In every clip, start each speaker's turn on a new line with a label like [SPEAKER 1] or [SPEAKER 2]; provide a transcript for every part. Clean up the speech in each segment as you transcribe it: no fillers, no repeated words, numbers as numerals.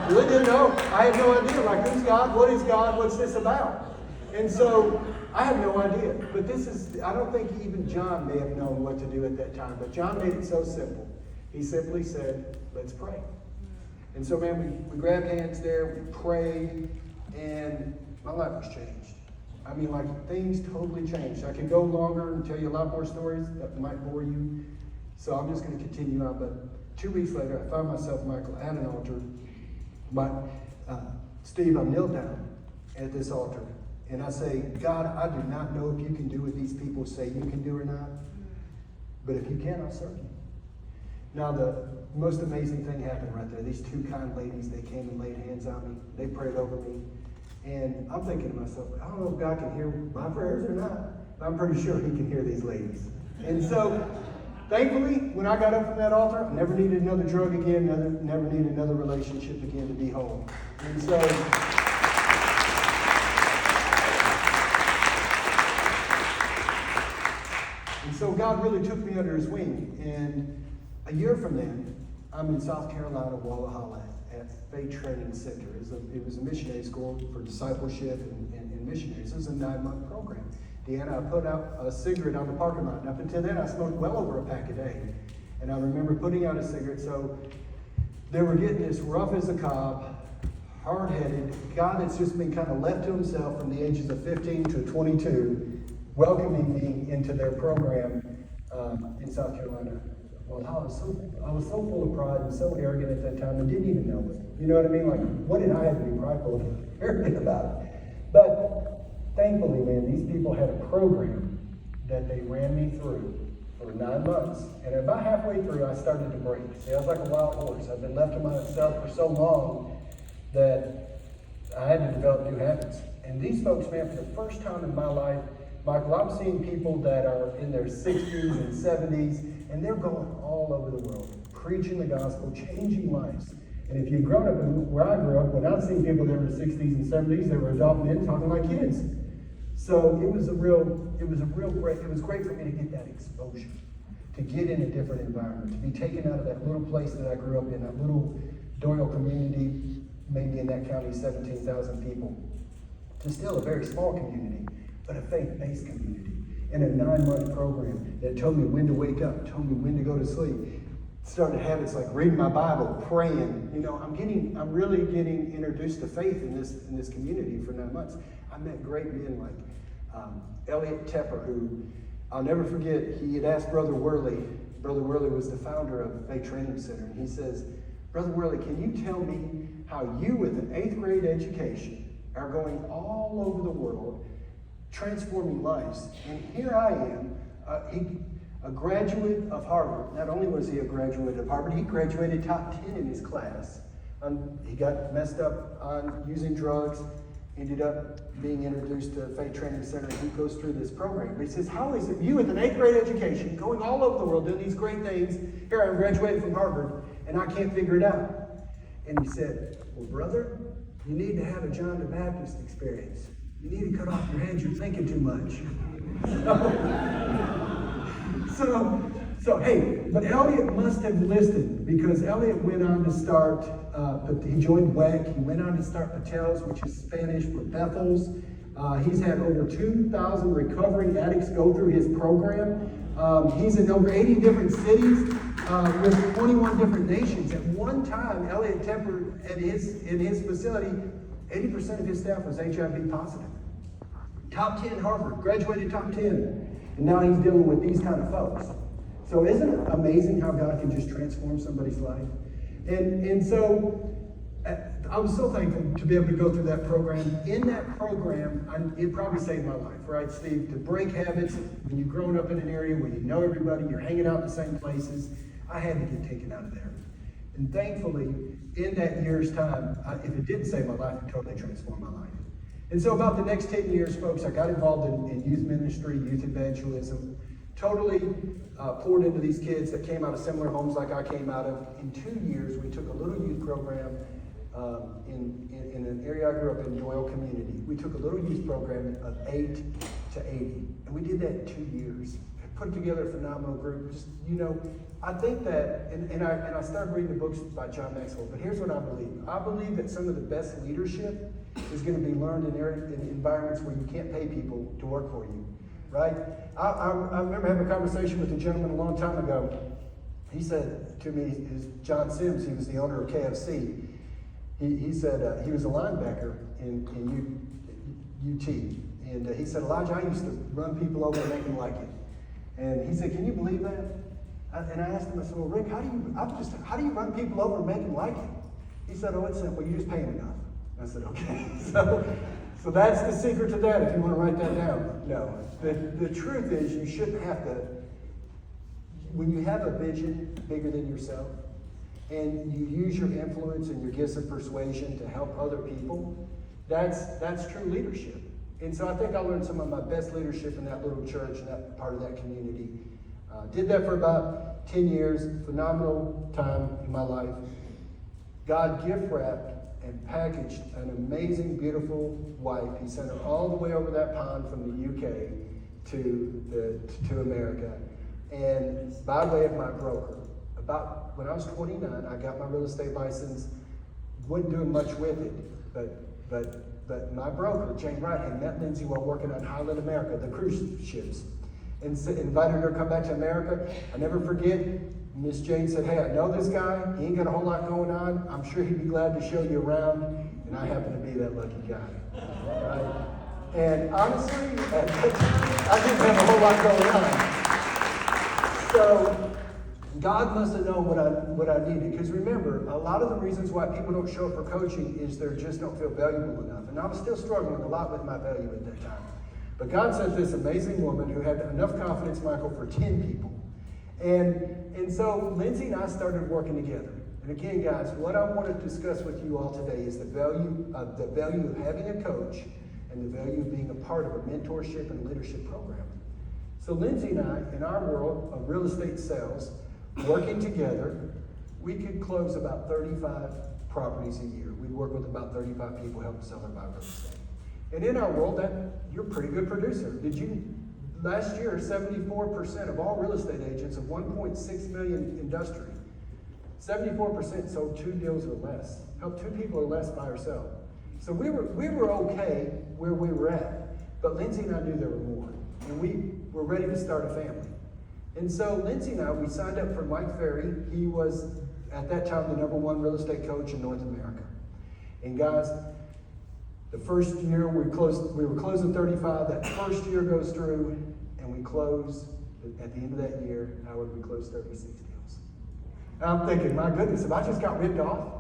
[SPEAKER 1] Really didn't know. I had no idea. Like, who's God? What is God? What's this about? And so I had no idea. But this is, I don't think even John may have known what to do at that time. But John made it so simple. He simply said, let's pray. And so, man, we grabbed hands there, we prayed, and my life was changed. I mean, like, things totally changed. I could go longer and tell you a lot more stories that might bore you. So I'm just going to continue on. But 2 weeks later, I found myself, Michael, at an altar. Steve, I knelt down at this altar. And I say, God, I do not know if you can do what these people say you can do or not. But if you can, I'll serve you. Now, the most amazing thing happened right there. These two kind ladies, they came and laid hands on me. They prayed over me. And I'm thinking to myself, I don't know if God can hear my prayers or not. But I'm pretty sure he can hear these ladies. And so, thankfully, when I got up from that altar, I never needed another drug again, never needed another relationship again to be whole. And so, God really took me under his wing. And a year from then, I'm in South Carolina, Walla Halla, at Faith Training Center. It was a missionary school for discipleship and missionaries. It was a 9-month program. Deanna, I put out a cigarette on the parking lot. And up until then, I smoked well over a pack a day. And I remember putting out a cigarette. So they were getting this rough as a cob, hard-headed guy that's just been kind of left to himself from the ages of 15 to 22, welcoming me into their program in South Carolina. Well, I was so full of pride and so arrogant at that time and didn't even know it. You know what I mean? Like, what did I have to be prideful and arrogant about? But thankfully, man, these people had a program that they ran me through for 9 months. And about halfway through, I started to break. See, I was like a wild horse. I'd been left to myself for so long that I had to develop new habits. And these folks, man, for the first time in my life, Michael, I'm seeing people that are in their 60s and 70s, and they're going all over the world, preaching the gospel, changing lives. And if you've grown up where I grew up, when I've seen people that were in the 60s and 70s, they were adult men talking like kids. So it was great for me to get that exposure, to get in a different environment, to be taken out of that little place that I grew up in, that little Doyle community, maybe in that county, 17,000 people, to still a very small community, but a faith-based community, in a 9-month program that told me when to wake up, told me when to go to sleep. Started habits like reading my Bible, praying. You know, I'm really getting introduced to faith in this community for 9 months. I met great men like Elliot Tepper, who I'll never forget. He had asked Brother Worley. Brother Worley was the founder of Faith Training Center, and he says, Brother Worley, can you tell me how you, with an 8th grade education, are going all over the world transforming lives? And here I am, a graduate of Harvard. Not only was he a graduate of Harvard, he graduated top 10 in his class. He got messed up on using drugs, ended up being introduced to Faith Training Center. He goes through this program. But he says, how is it you with an 8th grade education, going all over the world, doing these great things, here I'm graduated from Harvard, and I can't figure it out? And he said, well, brother, you need to have a John the Baptist experience. You need to cut off your head. You're thinking too much. So hey, but Elliot must have listened, because Elliot went on to start, he joined WEC. He went on to start Patel's, which is Spanish for Bethel's. He's had over 2,000 recovering addicts go through his program. He's in over 80 different cities with 21 different nations. At one time, Elliot Tepper, in his facility, 80% of his staff was HIV positive. Top 10 Harvard, graduated top 10. And now he's dealing with these kind of folks. So isn't it amazing how God can just transform somebody's life? And so I was so thankful to be able to go through that program. In that program, it probably saved my life, right, Steve? To break habits, when you've grown up in an area where you know everybody, you're hanging out in the same places, I had to get taken out of there. And thankfully, in that year's time, if it didn't save my life, it totally transformed my life. And so about the next 10 years, folks, I got involved in youth ministry, youth evangelism, totally poured into these kids that came out of similar homes like I came out of. In 2 years, we took a little youth program in an area I grew up in, Doyle Community. We took a little youth program of 8 to 80, and we did that in 2 years. put together a phenomenal group. Just, I think that, and I started reading the books by John Maxwell, but here's what I believe. I believe that some of the best leadership is going to be learned in environments where you can't pay people to work for you, right? I remember having a conversation with a gentleman a long time ago. He said to me, is John Sims, he was the owner of KFC. He said he was a linebacker in UT. And he said, Elijah, I used to run people over and make them like it. And he said, can you believe that? And I asked him, I said, well, Rick, how do you run people over and make them like it? He said, oh, it's simple. You just pay them enough. I said, okay. So that's the secret to that, if you want to write that down. No. The truth is you shouldn't have to, when you have a vision bigger than yourself, and you use your influence and your gifts of persuasion to help other people, that's true leadership. And so I think I learned some of my best leadership in that little church and that part of that community. Did that for about 10 years, phenomenal time in my life. God gift wrapped and packaged an amazing, beautiful wife. He sent her all the way over that pond from the UK to America. And by way of my broker, about when I was 29, I got my real estate license. Wasn't doing much with it, but my broker, Jane Wright, had met Lindsay while working on Highland America, the cruise ships, and invited her to come back to America. I never forget, Miss Jane said, hey, I know this guy. He ain't got a whole lot going on. I'm sure he'd be glad to show you around. And I happen to be that lucky guy. Right? And honestly, I didn't have a whole lot going on. So God must have known what I needed. Because remember, a lot of the reasons why people don't show up for coaching is they just don't feel valuable enough. And I was still struggling a lot with my value at that time. But God sent this amazing woman who had enough confidence, Michael, for 10 people. And so Lindsay and I started working together. And again, guys, what I want to discuss with you all today is the value of having a coach and the value of being a part of a mentorship and leadership program. So Lindsay and I, in our world of real estate sales, working together, we could close about 35 properties a year. We'd work with about 35 people, help them sell their buy real estate. And in our world, you're a pretty good producer. Last year, 74% of all real estate agents of 1.6 million industry, 74% sold 2 deals or less. Helped 2 people or less buy or sell. So we were okay where we were at. But Lindsay and I knew there were more. And we were ready to start a family. And so Lindsay and I, we signed up for Mike Ferry. He was, at that time, the #1 real estate coach in North America. And guys, the first year we were closing 35. That first year goes through, and we close, at the end of that year, Howard, we closed 36 deals. And I'm thinking, my goodness, if I just got ripped off,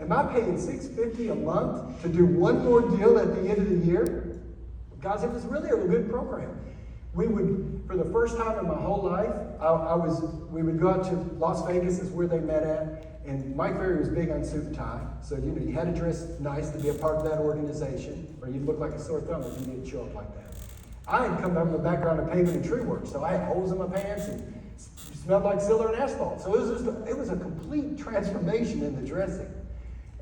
[SPEAKER 1] am I paying $650 a month to do one more deal at the end of the year? Guys, it was really a good program. We would, for the first time in my whole life, we would go out to Las Vegas, is where they met at, and Mike Ferry was big on suit and tie. So, you had to dress nice to be a part of that organization, or you'd look like a sore thumb if you didn't show up like that. I had come from a background of pavement and tree work, so I had holes in my pants and smelled like Ziller and asphalt. So it was a complete transformation in the dressing.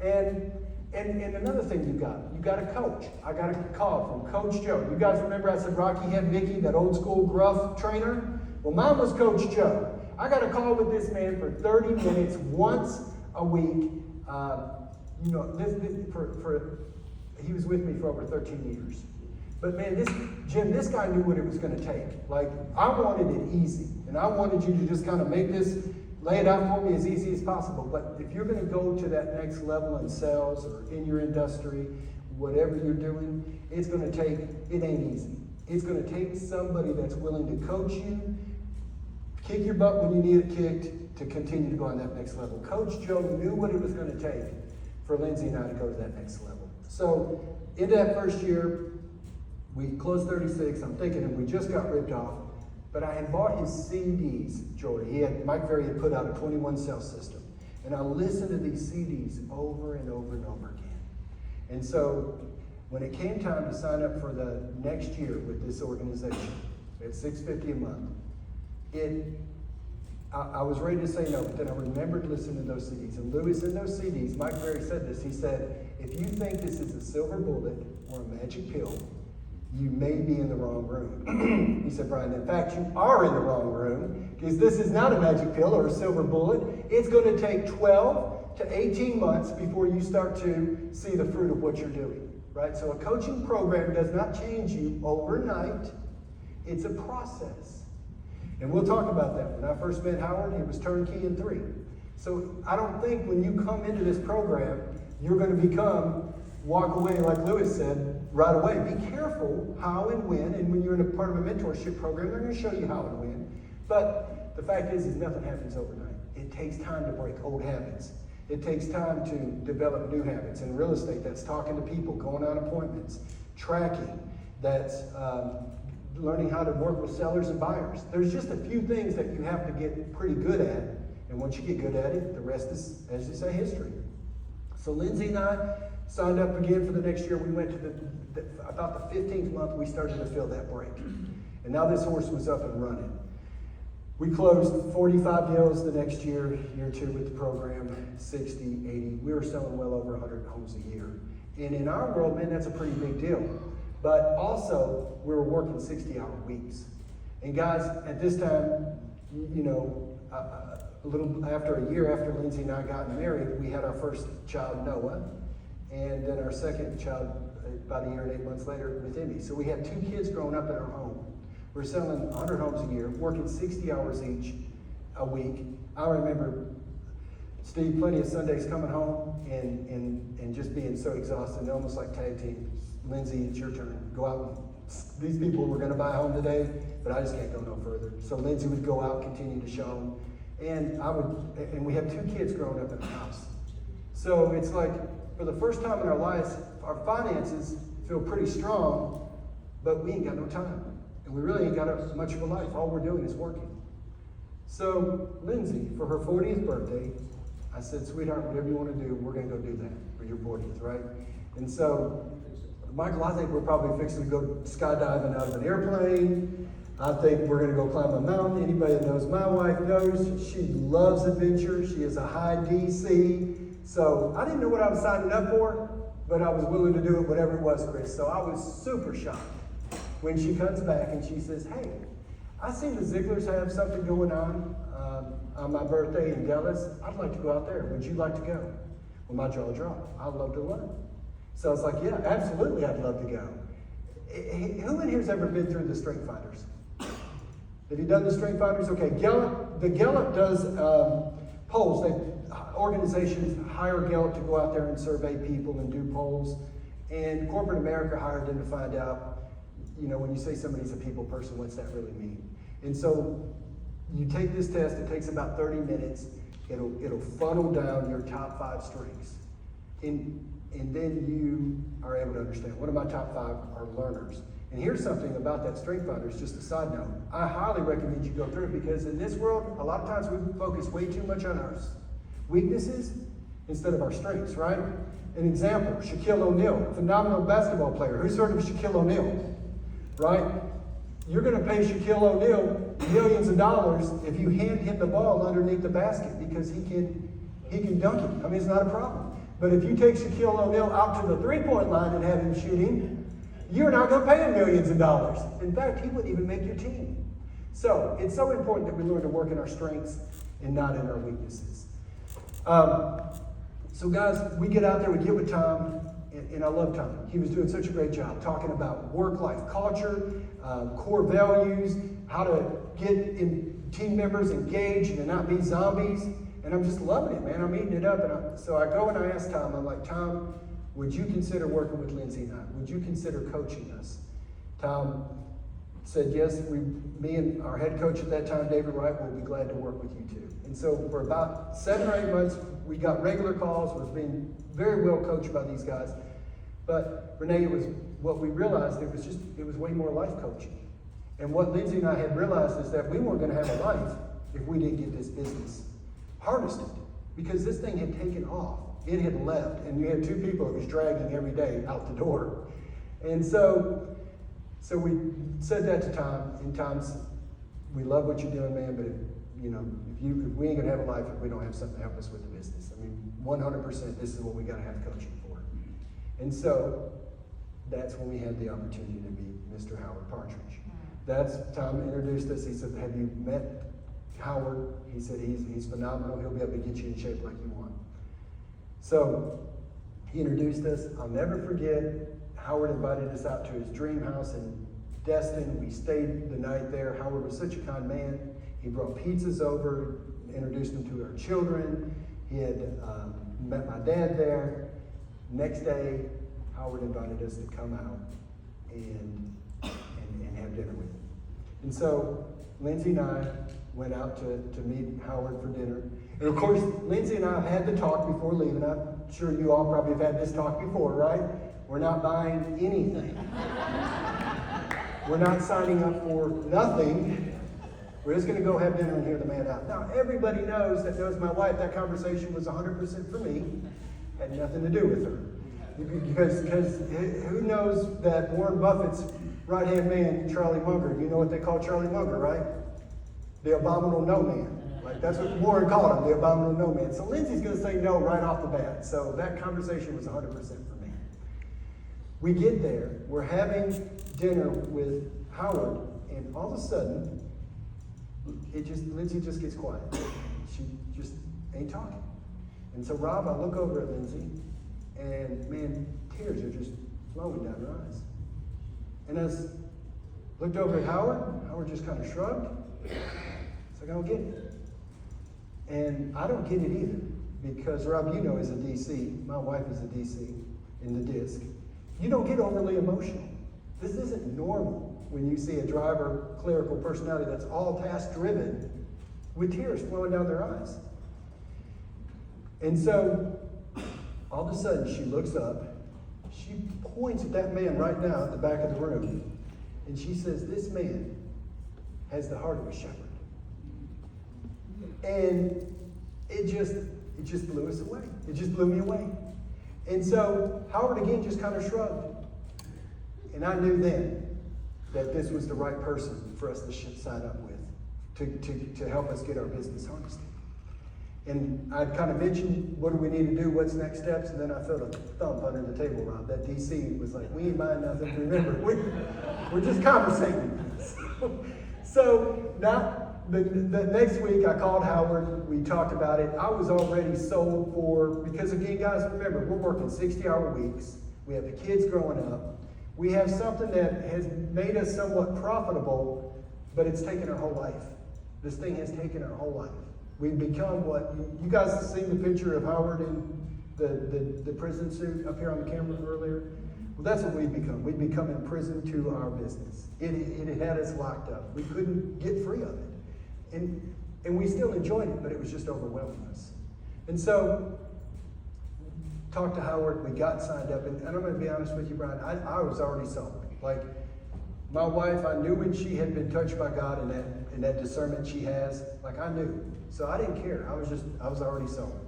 [SPEAKER 1] And another thing you got a coach. I got a call from Coach Joe. You guys remember I said Rocky had Mickey, that old school gruff trainer? Well, mine was Coach Joe. I got a call with this man for 30 minutes once a week. He was with me for over 13 years. But man, this guy knew what it was going to take. Like, I wanted it easy. And I wanted you to just kind of lay it out for me as easy as possible. But if you're going to go to that next level in sales or in your industry, whatever you're doing, it ain't easy. It's going to take somebody that's willing to coach you, kick your butt when you need it kicked, to continue to go on that next level. Coach Joe knew what it was going to take for Lindsay and I to go to that next level. So in that first year, we closed 36. I'm thinking, and we just got ripped off. But I had bought his CDs, Jordy. Mike Ferry had put out a 21 cell system. And I listened to these CDs over and over and over again. And so when it came time to sign up for the next year with this organization at $650 a month, I was ready to say no, but then I remembered listening to those CDs. And Lewis, in those CDs, Mike Ferry said this. He said, if you think this is a silver bullet or a magic pill, you may be in the wrong room. He said, Brian, in fact, you are in the wrong room, because this is not a magic pill or a silver bullet. It's going to take 12 to 18 months before you start to see the fruit of what you're doing, right? So a coaching program does not change you overnight. It's a process. And we'll talk about that. When I first met Howard, he was turnkey in 3. So I don't think when you come into this program, you're going to walk away, like Lewis said, right away. Be careful how and when, and when you're in a part of a mentorship program, they're going to show you how and when. But the fact is nothing happens overnight. It takes time to break old habits. It takes time to develop new habits. In real estate, that's talking to people, going on appointments, tracking, that's learning how to work with sellers and buyers. There's just a few things that you have to get pretty good at. And once you get good at it, the rest is, as you say, history. So Lindsay and I signed up again for the next year. We went to about the 15th month, we started to feel that break. And now this horse was up and running. We closed 45 deals the next year 2 with the program, 60, 80. We were selling well over 100 homes a year. And in our world, man, that's a pretty big deal. But also, we were working 60-hour weeks. And guys, at this time, a little after a year after Lindsay and I got married, we had our first child, Noah, and then our second child about a year and 8 months later with Emmy. So we had 2 kids growing up in our home. We're selling 100 homes a year, working 60 hours each a week. I remember, Steve, plenty of Sundays coming home and just being so exhausted, almost like tag team. Lindsay, it's your turn. Go out. These people were going to buy a home today, but I just can't go no further. So Lindsay would go out, continue to show them. And we have 2 kids growing up in the house. So it's like, for the first time in our lives, our finances feel pretty strong, but we ain't got no time. And we really ain't got much of a life. All we're doing is working. So Lindsay, for her 40th birthday, I said, sweetheart, whatever you want to do, we're going to go do that for your 40th, right? And so, Michael, I think we're probably fixing to go skydiving out of an airplane. I think we're going to go climb a mountain. Anybody that knows my wife knows she loves adventure. She is a high DC. So I didn't know what I was signing up for, but I was willing to do it, whatever it was, Chris. So I was super shocked when she comes back and she says, hey, I see the Zigglers have something going on my birthday in Dallas. I'd like to go out there. Would you like to go? Well, my jaw dropped. I'd love to learn. So I was like, yeah, absolutely, I'd love to go. Who in here's ever been through the Strength Finders? Have you done the Strength Finders? Okay, Gallup does polls. Organizations hire Gallup to go out there and survey people and do polls. And corporate America hired them to find out, when you say somebody's a people person, what's that really mean? And so you take this test, it takes about 30 minutes. It'll funnel down your top 5 strengths. And then you are able to understand, one of my top 5 are learners. And here's something about that Strength Finders, just a side note. I highly recommend you go through it, because in this world, a lot of times we focus way too much on our weaknesses instead of our strengths, right? An example, Shaquille O'Neal, phenomenal basketball player. Who's heard of Shaquille O'Neal, right? You're going to pay Shaquille O'Neal millions of dollars if you hand him the ball underneath the basket, because he can dunk it. I mean, it's not a problem. But if you take Shaquille O'Neal out to the 3-point line and have him shooting, you're not going to pay him millions of dollars. In fact, he wouldn't even make your team. So it's so important that we learn to work in our strengths and not in our weaknesses. So guys, we get out there, we get with Tom, and I love Tom. He was doing such a great job talking about work-life culture, core values, how to get team members engaged and not be zombies. And I'm just loving it, man. I'm eating it up. So I go and I ask Tom, I'm like, Tom, would you consider working with Lindsay and I? Would you consider coaching us? Tom said, yes, me and our head coach at that time, David Wright, will be glad to work with you too. And so for about 7 or 8 months, we got regular calls, was being very well coached by these guys. But Renee, what we realized, it was way more life coaching. And what Lindsay and I had realized is that we weren't going to have a life if we didn't get this business harnessed, because this thing had taken off. It had left, and you had 2 people it was dragging every day out the door. And so we said that to Tom, and Tom's, we love what you're doing, man, but if we ain't gonna have a life if we don't have something to help us with the business. I mean, 100%, this is what we gotta have coaching for. And so that's when we had the opportunity to meet Mr. Howard Partridge. That's Tom introduced us. He said, have you met Howard? He said, he's phenomenal. He'll be able to get you in shape like you want. So he introduced us. I'll never forget, Howard invited us out to his dream house in Destin. We stayed the night there. Howard was such a kind man. He brought pizzas over, introduced them to our children. He had met my dad there. Next day, Howard invited us to come out and have dinner with him. And so Lindsay and I went out to meet Howard for dinner. And of course, Lindsay and I had the talk before leaving. I'm sure you all probably have had this talk before, right? We're not buying anything. We're not signing up for nothing. We're just going to go have dinner and hear the man out. Now, everybody knows my wife, that conversation was 100% for me. Had nothing to do with her. Because who knows that Warren Buffett's right-hand man, Charlie Munger, you know what they call Charlie Munger, right? The abominable no man. Like, that's what Warren called him, the abominable no man. So Lindsay's going to say no right off the bat. So that conversation was 100% for me. We get there, we're having dinner with Howard, and all of a sudden, Lindsay just gets quiet. She just ain't talking. And so Rob, I look over at Lindsay, and man, tears are just flowing down her eyes. And as I looked over at Howard just kind of shrugged. It's like, I don't get it. And I don't get it either, because Rob, you know, is a DC. My wife is a DC in the disc. You don't get overly emotional. This isn't normal when you see a driver, clerical personality that's all task-driven with tears flowing down their eyes. And so, all of a sudden, she looks up, she points at that man right now at the back of the room, and she says, this man has the heart of a shepherd. And it just blew us away. It just blew me away. And so, Howard again just kind of shrugged. And I knew then that this was the right person for us to sign up with to help us get our business harnessed. And I kind of mentioned, what do we need to do? What's next steps? And then I felt a thump under the table, Rob. That DC was like, we ain't buying nothing. Remember, we're just conversating. So now, the next week I called Howard. We talked about it. I was already sold because again, guys, remember, we're working 60-hour weeks. We have the kids growing up. We have something that has made us somewhat profitable, but it's taken our whole life. This thing has taken our whole life. We've become what, you guys seen the picture of Howard in the prison suit up here on the camera earlier? Well, that's what we've become. We've become imprisoned to our business. It had us locked up. We couldn't get free of it. And we still enjoyed it, but it was just overwhelming us. And so, talked to Howard, we got signed up, and I'm going to be honest with you, Brian, I was already sold. Like, my wife, I knew when she had been touched by God and that discernment she has, like I knew. So I didn't care. I was already sold.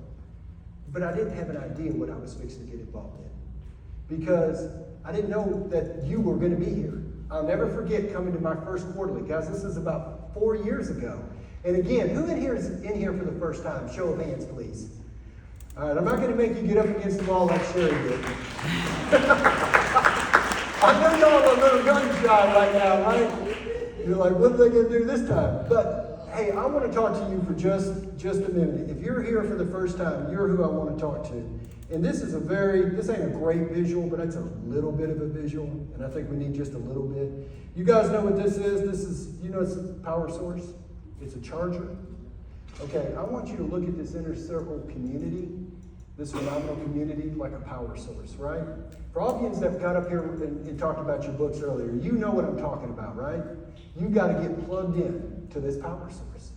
[SPEAKER 1] But I didn't have an idea what I was fixing to get involved in. Because I didn't know that you were going to be here. I'll never forget coming to my first quarterly. Guys, this is about 4 years ago. And again, who in here is in here for the first time? Show of hands, please. All right, I'm not going to make you get up against the wall like Sherry did. I know y'all are a little gun shy right now, right? You're like, what are they going to do this time? But hey, I want to talk to you for just a minute. If you're here for the first time, you're who I want to talk to. And this ain't a great visual, but it's a little bit of a visual. And I think we need just a little bit. You guys know what this is? It's a power source. It's a charger. Okay, I want you to look at this inner circle community, this phenomenal community, like a power source, right? For all of you that got up here and talked about your books earlier, you know what I'm talking about, right? You got to get plugged in to this power source.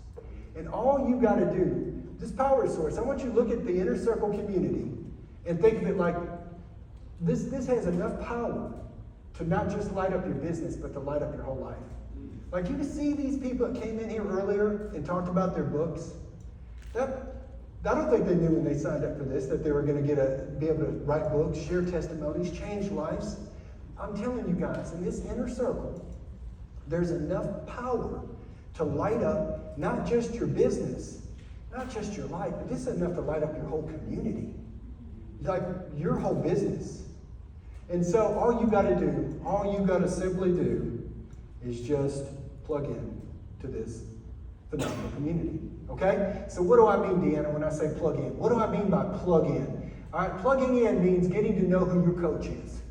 [SPEAKER 1] And all you got to do, this power source, I want you to look at the inner circle community and think of it like this has enough power to not just light up your business, but to light up your whole life. Like, you see these people that came in here earlier and talked about their books. I don't think they knew when they signed up for this that they were going to be able to write books, share testimonies, change lives. I'm telling you guys, in this inner circle, there's enough power to light up not just your business, not just your life, but this is enough to light up your whole community. Like your whole business. And so all you got to simply do is just plug in to this phenomenal community. Okay? So what do I mean, Deanna, when I say plug in? What do I mean by plug in? All right, plugging in means getting to know who your coach is.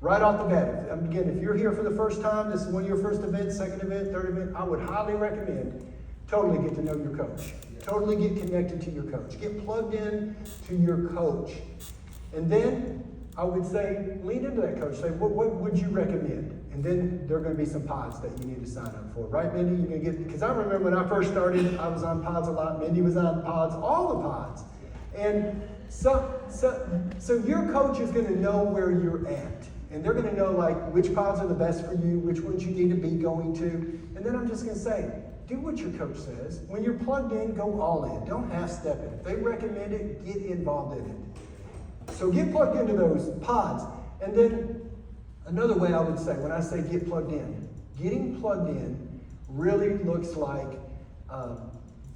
[SPEAKER 1] Right off the bat. Again, if you're here for the first time, this is one of your first events, second event, third event, I would highly recommend totally get to know your coach. Totally get connected to your coach. Get plugged in to your coach. And then I would say, lean into that coach. Say, what would you recommend? And then there are going to be some pods that you need to sign up for. Right, Mindy? You're going to get, because I remember when I first started, I was on pods a lot. Mindy was on pods, all the pods. And so your coach is going to know where you're at. And they're going to know, like, which pods are the best for you, which ones you need to be going to. And then I'm just going to say, do what your coach says. When you're plugged in, go all in. Don't half-step it. If they recommend it, get involved in it. So get plugged into those pods. And then another way I would say, when I say get plugged in, getting plugged in really looks like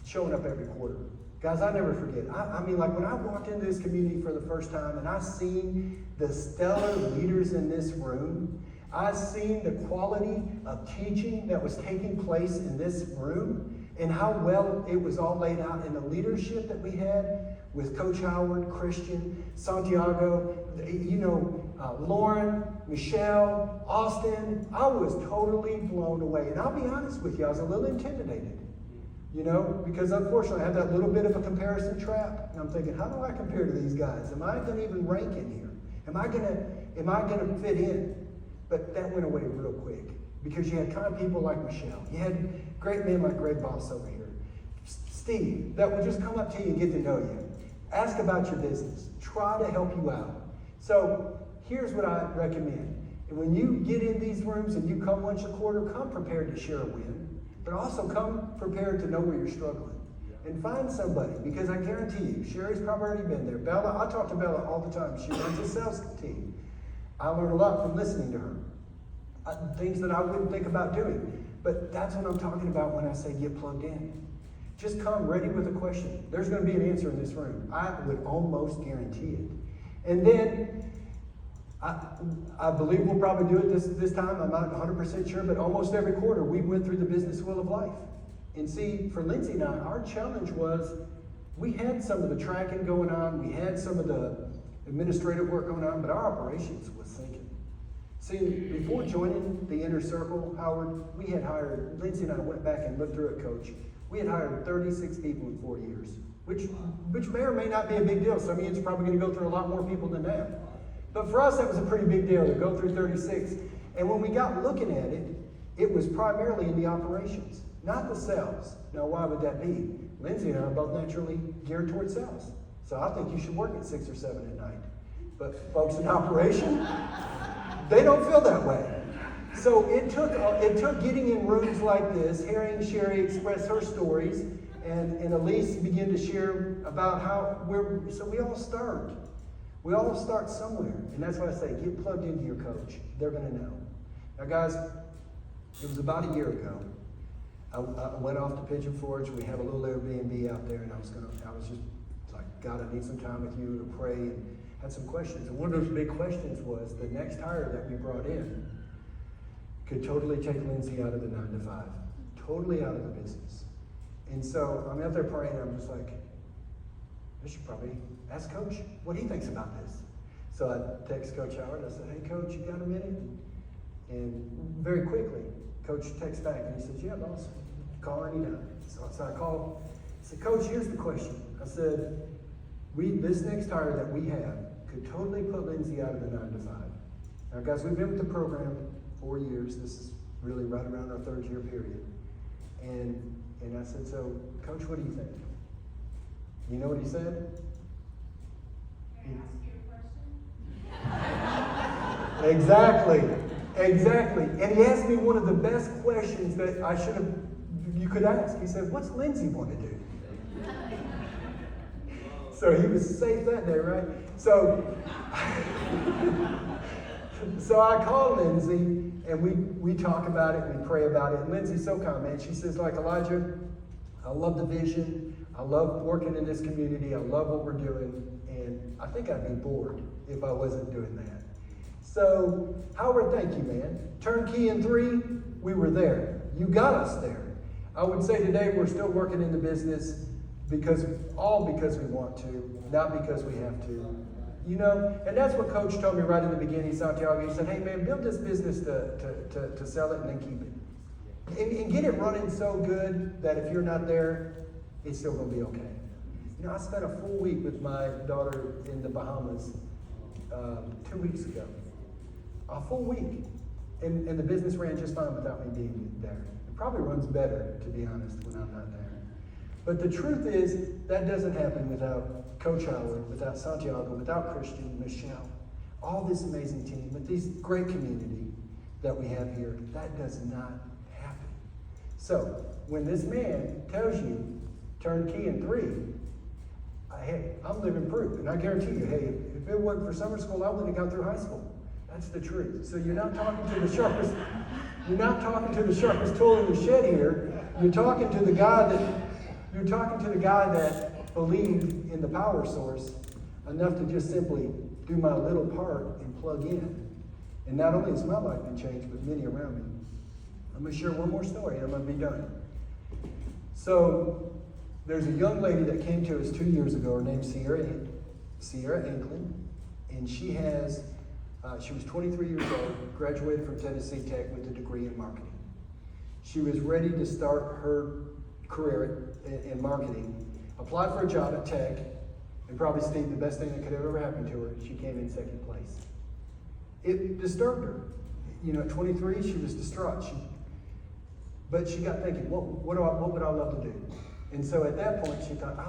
[SPEAKER 1] showing up every quarter. Guys, I never forget. I mean, like when I walked into this community for the first time and I seen the stellar leaders in this room, I seen the quality of teaching that was taking place in this room and how well it was all laid out in the leadership that we had with Coach Howard, Christian, Santiago, Lauren, Michelle, Austin. I was totally blown away. And I'll be honest with you, I was a little intimidated. Because unfortunately I had that little bit of a comparison trap. And I'm thinking, how do I compare to these guys? Am I going to even rank in here? Am I going to fit in? But that went away real quick because you had kind people like Michelle. You had great men like Greg Boss over here. Steve, that would just come up to you and get to know you. Ask about your business. Try to help you out. So here's what I recommend. And when you get in these rooms and you come once a quarter, come prepared to share a win. But also come prepared to know where you're struggling. And find somebody, because I guarantee you, Sherry's probably already been there. Bella, I talk to Bella all the time. She runs a sales team. I learn a lot from listening to her. Things that I wouldn't think about doing. But that's what I'm talking about when I say get plugged in. Just come ready with a question. There's going to be an answer in this room. I would almost guarantee it. And then, I believe we'll probably do it this time. I'm not 100% sure, but almost every quarter we went through the business wheel of life. And see, for Lindsay and I, our challenge was we had some of the tracking going on, we had some of the administrative work going on, but our operations was sinking. See, before joining the Inner Circle, Howard, we had hired, Lindsay and I went back and looked through it, Coach. We had hired 36 people in 4 years, which may or may not be a big deal. Some of you, it's probably going to go through a lot more people than that. But for us, that was a pretty big deal to go through 36. And when we got looking at it, it was primarily in the operations, not the sales. Now, why would that be? Lindsay and I are both naturally geared towards sales. So I think you should work at 6 or 7 at night. But folks in operation, they don't feel that way. So it took getting in rooms like this, hearing Sherry express her stories, and Elise begin to share about so we all start. We all start somewhere. And that's why I say, get plugged into your coach. They're going to know. Now, guys, it was about a year ago. I went off to Pigeon Forge. We have a little Airbnb out there, and I was just like, God, I need some time with you to pray, and had some questions. And one of those big questions was the next hire that we brought in could totally take Lindsay out of the 9 to 5, totally out of the business. And so I'm out there praying, and I'm just like, I should probably ask Coach what he thinks about this. So I text Coach Howard. I said, hey, Coach, you got a minute? And very quickly, Coach texts back, and he says, yeah, boss, call anytime. So I called. I said, Coach, here's the question. I said, this next hire that we have could totally put Lindsay out of the 9 to 5. Now, guys, we've been with the program 4 years. This is really right around our 3rd year period. And I said, so, Coach, what do you think? You know what he said?
[SPEAKER 2] Can I ask you a question?
[SPEAKER 1] Exactly. And he asked me one of the best questions that you could ask. He said, what's Lindsay want to do? So he was safe that day, right? So I called Lindsay, and we talk about it, we pray about it. And Lindsay's so kind, man. She says, like, Elijah, I love the vision. I love working in this community. I love what we're doing. And I think I'd be bored if I wasn't doing that. So, Howard, thank you, man. Turnkey in 3, we were there. You got us there. I would say today we're still working in the business because we want to, not because we have to. You know, and that's what Coach told me right in the beginning, Santiago. He said, hey man, build this business to sell it and then keep it. And get it running so good that if you're not there, it's still going to be okay. You know, I spent a full week with my daughter in the Bahamas 2 weeks ago. A full week. And the business ran just fine without me being there. It probably runs better, to be honest, when I'm not there. But the truth is, that doesn't happen without Coach Howard, without Santiago, without Christian, Michelle, all this amazing team, with this great community that we have here. That does not happen. So, when this man tells you, turnkey in 3, hey, I'm living proof. And I guarantee you, hey, if it wasn't for summer school, I wouldn't have gone through high school. That's the truth. So you're not talking to the sharpest, tool in the shed here. You're talking to the guy that believed in the power source enough to just simply do my little part and plug in. And not only has my life been changed, but many around me. I'm going to share one more story and I'm going to be done. So there's a young lady that came to us 2 years ago. Her name's Sierra Anglin, and she was 23 years old, graduated from Tennessee Tech with a degree in marketing. She was ready to start her career in marketing, applied for a job at Tech, and probably, Steve, the best thing that could have ever happened to her, she came in second place. It disturbed her. You know, at 23, she was distraught. But she got thinking, what would I love to do? And so at that point, she thought,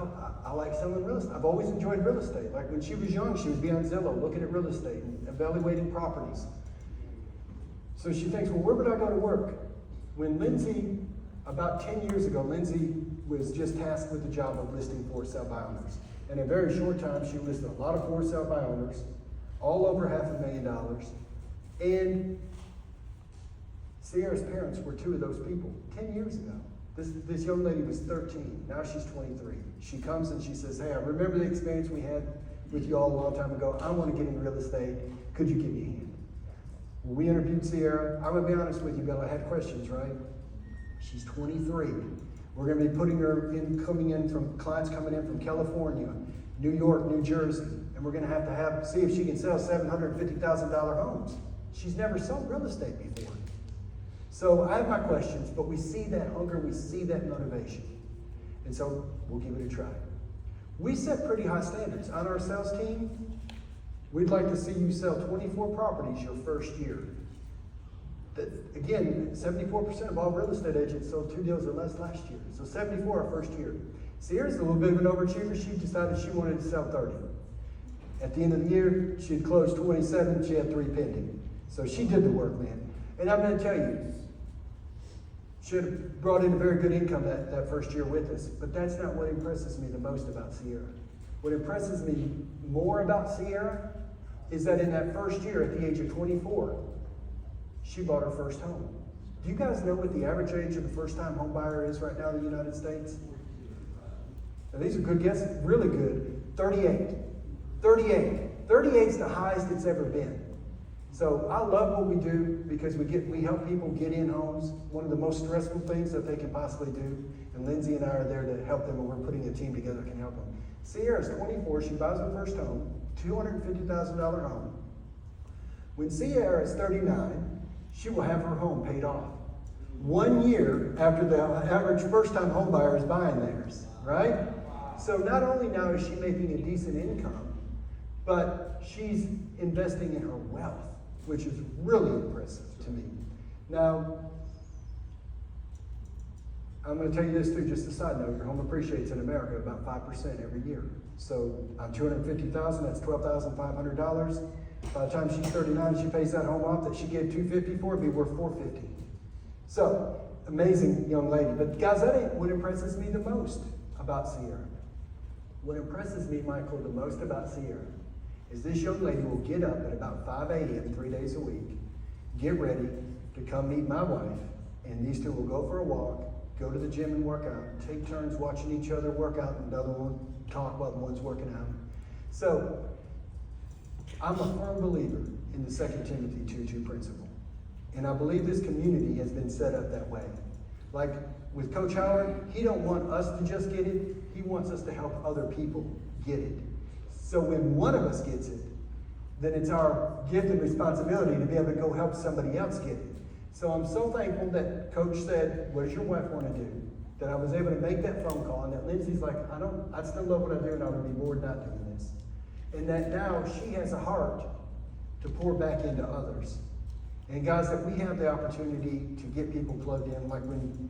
[SPEAKER 1] I like selling real estate. I've always enjoyed real estate. Like when she was young, she would be on Zillow looking at real estate and evaluating properties. So she thinks, well, where would I go to work? When Lindsay, about 10 years ago, Lindsay was just tasked with the job of listing for sale by owners. And in a very short time, she listed a lot of for sale by owners, all over $500,000. And Sierra's parents were 2 of those people 10 years ago. This young lady was 13. Now she's 23. She comes and she says, hey, I remember the experience we had with you all a long time ago. I want to get into real estate. Could you give me a hand? Well, we interviewed Sierra. I'm going to be honest with you, Bill. I had questions, right? She's 23. We're going to be putting her in, clients coming in from California, New York, New Jersey. And we're going to have see if she can sell $750,000 homes. She's never sold real estate before. So I have my questions, but we see that hunger, we see that motivation. And so we'll give it a try. We set pretty high standards. On our sales team, we'd like to see you sell 24 properties your first year. Again, 74% of all real estate agents sold 2 deals or less last year. So 74 our first year. Sierra's a little bit of an overachiever. She decided she wanted to sell 30. At the end of the year, she'd closed 27. She had 3 pending. So she did the work, man. And I'm going to tell you, she had brought in a very good income that first year with us. But that's not what impresses me the most about Sierra. What impresses me more about Sierra is that in that first year, at the age of 24, she bought her first home. Do you guys know what the average age of a first-time home buyer is right now in the United States? Now, these are good guesses, really good. 38. 38 is the highest it's ever been. So I love what we do because we help people get in homes. One of the most stressful things that they can possibly do. And Lindsay and I are there to help them, and we're putting a team together that can help them. Sierra's 24. She buys her first home, $250,000 home. When Sierra is 39, she will have her home paid off. 1 year after the average first-time home buyer is buying theirs, right? So not only now is she making a decent income, but she's investing in her wealth, which is really impressive to me. Now, I'm going to tell you this too, just a side note. Your home appreciates in America about 5% every year. So on $250,000, that's $12,500. By the time she's 39, she pays that home off that she gave $250 for, it'd be worth $450. So, amazing young lady. But guys, that ain't what impresses me the most about Sierra. What impresses me, Michael, the most about Sierra is this young lady will get up at about 5 a.m. 3 days a week, get ready to come meet my wife, and these two will go for a walk, go to the gym and work out, take turns watching each other work out, and the other one talk while the one's working out. So, I'm a firm believer in the 2 Timothy 2:2 principle. And I believe this community has been set up that way. Like with Coach Howard, he don't want us to just get it. He wants us to help other people get it. So when one of us gets it, then it's our gift and responsibility to be able to go help somebody else get it. So I'm so thankful that Coach said, what does your wife want to do? That I was able to make that phone call, and that Lindsay's like, I still love what I do, and I would be bored not doing this. And that now she has a heart to pour back into others. And guys, that we have the opportunity to get people plugged in, like when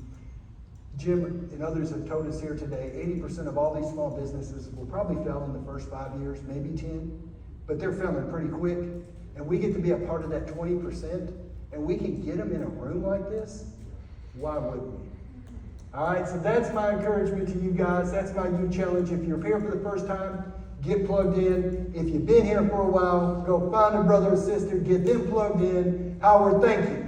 [SPEAKER 1] Jim and others have told us here today, 80% of all these small businesses will probably fail in the first 5 years, maybe 10, but they're failing pretty quick. And we get to be a part of that 20%, and we can get them in a room like this. Why wouldn't we? All right, so that's my encouragement to you guys. That's my youth challenge. If you're here for the first time, get plugged in. If you've been here for a while, go find a brother or sister, get them plugged in. Howard, thank you.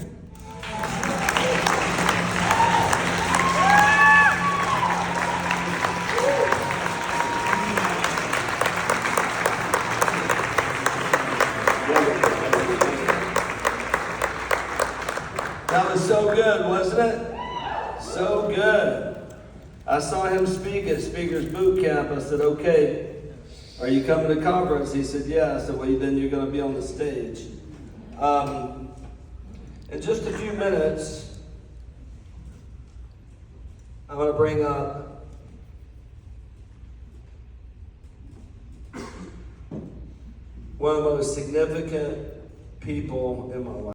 [SPEAKER 3] That was so good, wasn't it? So good. I saw him speak at Speakers Boot Camp. I said, okay, are you coming to conference? He said, yeah. I said, well, then you're going to be on the stage. In just a few minutes, I'm going to bring up one of the most significant people in my life.